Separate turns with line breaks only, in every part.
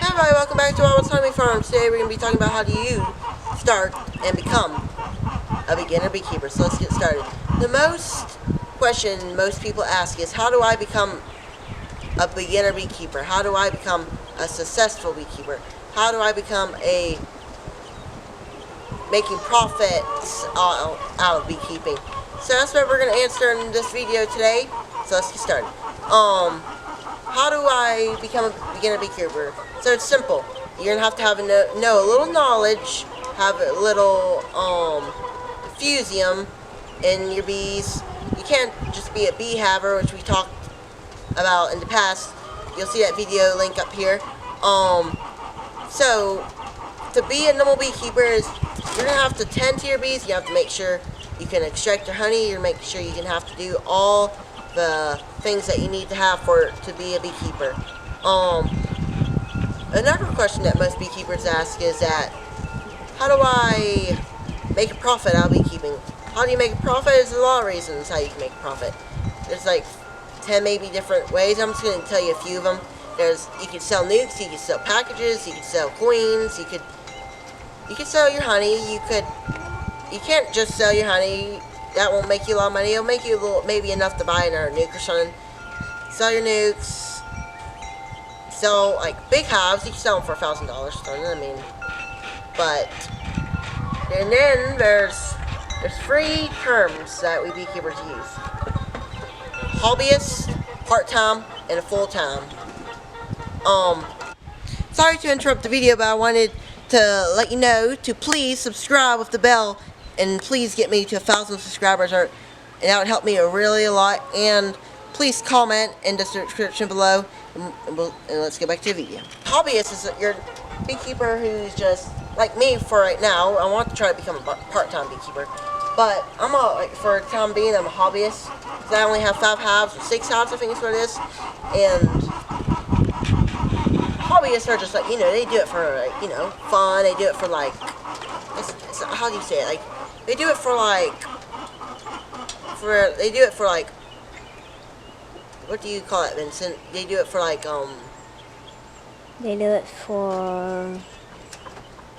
Hi everybody, welcome back to What's Honey Farm. Today we're going to be talking about how do you start and become a beginner beekeeper. So let's get started. The question most people ask is, how do I become a beginner beekeeper? How do I become a successful beekeeper? How do I become making profits out of beekeeping? So that's what we're going to answer in this video today. So let's get started. How do I become a beginner beekeeper? So it's simple. You're going to have know a little knowledge, have a little enthusiasm in your bees. You can't just be a bee haver, which we talked about in the past. You'll see that video link up here. So to be a normal beekeeper is you're going to have to tend to your bees. You have to make sure you can extract their honey. You're making sure you can have to do all the things that you need to have to be a beekeeper. Another question that most beekeepers ask is that, how do I make a profit out of beekeeping? How do you make a profit? There's a lot of reasons how you can make a profit. There's like 10 maybe different ways. I'm just going to tell you a few of them. You can sell nukes, you can sell packages, you can sell queens, you could sell your honey. You can't just sell your honey. That won't make you a lot of money. It'll make you maybe enough to buy another nuke or something. Sell your nukes. Sell like big hives. You can sell them for $1,000 or something. I mean, and then there's three terms that we beekeepers use: hobbyist, part-time, and a full-time. Sorry to interrupt the video, but I wanted to let you know to please subscribe with the bell, and please get me to 1,000 subscribers, and that would help me really a lot. And please comment in the description below, and let's get back to the video. Hobbyist is your beekeeper who's just like me for right now. I want to try to become a part-time beekeeper, but for the time being, I'm a hobbyist because I only have 5 hives or 6 hives, I think is what it is. And hobbyists are just like, they do it for fun. They do it for how do you say it? They do it for what do you call it, Vincent? They do it for
They do it for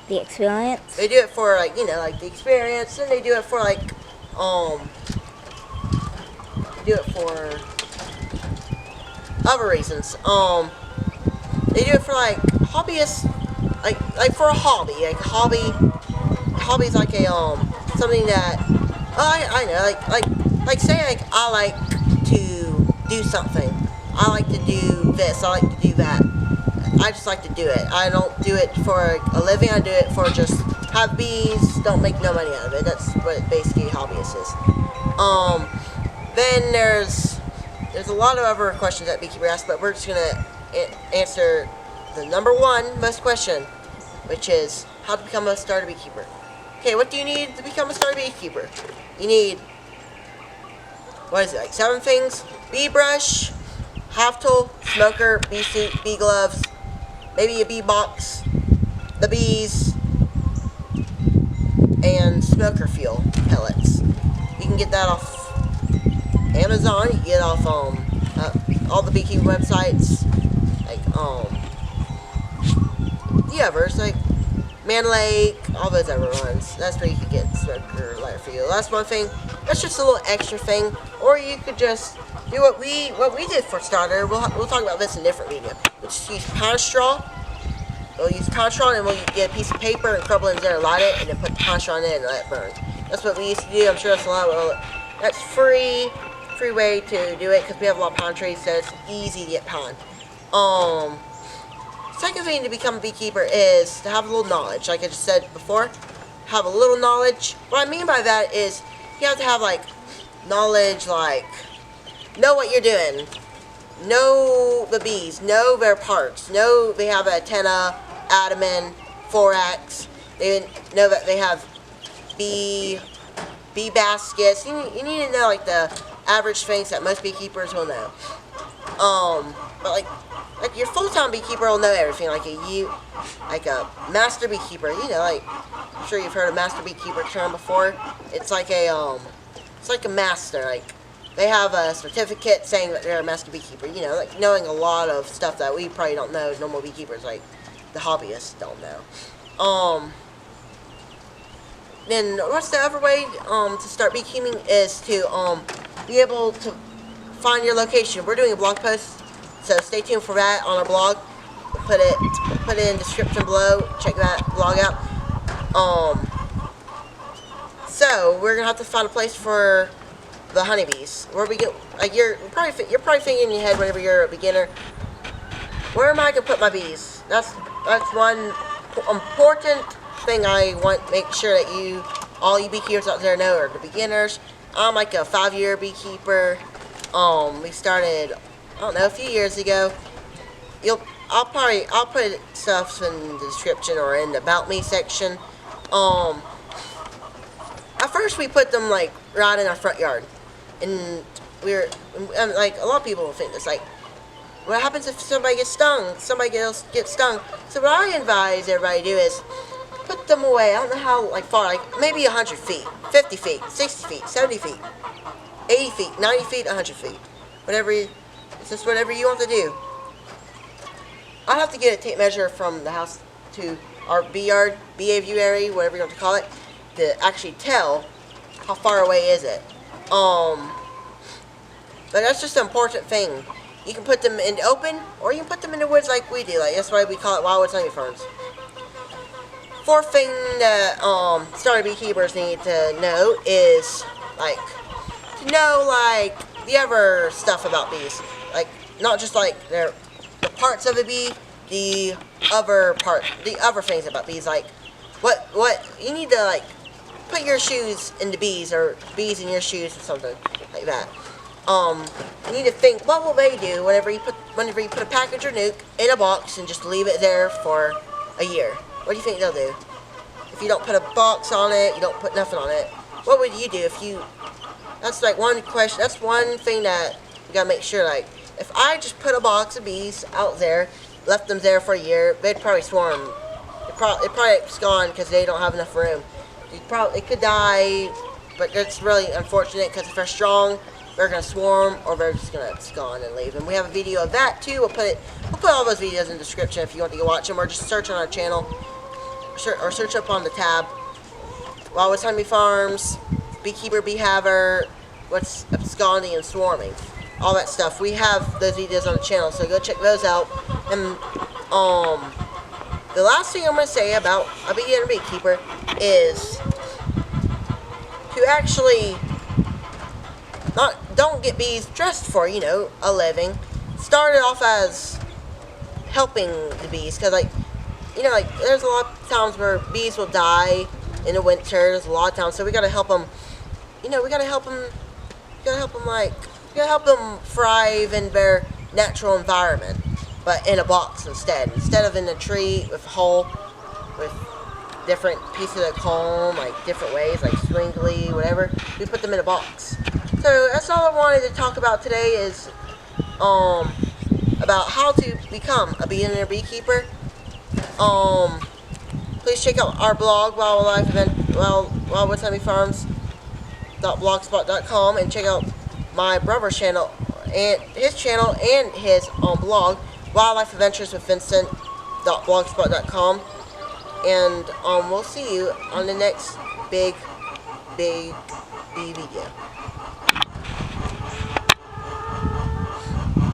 the experience.
They do it for the experience, and they do it for do it for other reasons. They do it for hobbyists, like for a hobby. Hobby's like something that I know, say I like to do something. I like to do this. I like to do that. I just like to do it. I don't do it for a living. I do it for just have bees. Don't make no money out of it. That's what basically hobbyist is. Then there's a lot of other questions that beekeeper ask, but we're just gonna answer the number one most question, which is how to become a starter beekeeper. Okay, what do you need to become a starter beekeeper? You need, 7 things: bee brush, hive tool, smoker, bee suit, bee gloves, maybe a bee box, the bees, and smoker fuel pellets. You can get that off Amazon. You can get it off all the beekeeping websites, the others, like Man Lake, all those other ones. That's where you could get smoker lighter fuel. That's one thing. That's just a little extra thing. Or you could just do what we did for starter. We'll talk about this in a different video. We'll just use pine straw. We'll use pine straw, and we'll get a piece of paper and crumble it in there and light it, and then put the pine straw in it and let it burn. That's what we used to do. I'm sure that's a lot. That's free way to do it because we have a lot of pine trees, so it's easy to get pine. Second thing to become a beekeeper is to have a little knowledge. Like I just said before, have a little knowledge. What I mean by that is you have to have knowledge, know what you're doing, know the bees, know their parts, know they have antenna, abdomen, thorax. They know that they have bee baskets. You need to know the average things that most beekeepers will know. But your full-time beekeeper will know everything. Like a master beekeeper. I'm sure you've heard of master beekeeper term before. It's like a master. They have a certificate saying that they're a master beekeeper. Knowing a lot of stuff that we probably don't know as normal beekeepers. the hobbyists don't know. Then what's the other way to start beekeeping is to be able to find your location. We're doing a blog post, so stay tuned for that on our blog. Put it in the description below. Check that blog out. So we're gonna have to find a place for the honeybees. Where we get like you're probably thinking in your head whenever you're a beginner, where am I gonna put my bees? That's one important thing I want to make sure that all you beekeepers out there know, are the beginners. I'm like a 5-year beekeeper. We started, I don't know, a few years ago. I'll put stuff in the description or in the about me section. At first we put them like right in our front yard, and like a lot of people will think it's like, what happens if somebody gets stung? Somebody else gets stung. So what I advise everybody to do is put them away. I don't know how far, like maybe 100 feet, 50 feet, 60 feet, 70 feet, 80 feet, 90 feet, 100 feet. It's just whatever you want to do. I'll have to get a tape measure from the house to our bee yard, bee aviary, whatever you want to call it, to actually tell how far away is it. But that's just an important thing. You can put them in the open, or you can put them in the woods like we do. Like that's why we call it Wildwood Honey Farms. Fourth thing that starter beekeepers need to know is the other stuff about bees. Like not just like the parts of a bee, the other things about bees. Like what you need to put your shoes in the bees, or bees in your shoes, or something like that. You need to think, what will they do whenever you put a package or nuke in a box and just leave it there for a year? What do you think they'll do? If you don't put a box on it, you don't put nothing on it, what would you do if you... That's one question, that's one thing that you gotta make sure, if I just put a box of bees out there, left them there for a year, they'd probably swarm. It probably gone because they don't have enough room. It could die, but that's really unfortunate because if they're strong, they're gonna swarm, or they're just gonna gone and leave. And we have a video of that too. We'll put all those videos in the description if you want to go watch them, or just search on our channel, or search up on the tab. Wildwood Honey Farms, Beekeeper, Beehaver, what's absconding and swarming, all that stuff. We have those videos on the channel, so go check those out. And the last thing I'm gonna say about a beginner beekeeper is to actually don't get bees just for, a living. Start it off as helping the bees, because there's a lot of times where bees will die in the winter. There's a lot of times, so we gotta help them. We gotta help them thrive in their natural environment, but in a box instead of in a tree with a hole with different pieces of comb, different ways, swingly, whatever. We put them in a box. So that's all I wanted to talk about today, is about how to become a beginner beekeeper. Please check out our blog, wildwoodhoneyfarms.blogspot.com, and check out my brother's channel and his blog, wildlifeadventureswithvincent.blogspot.com. And we'll see you on the next big bee video.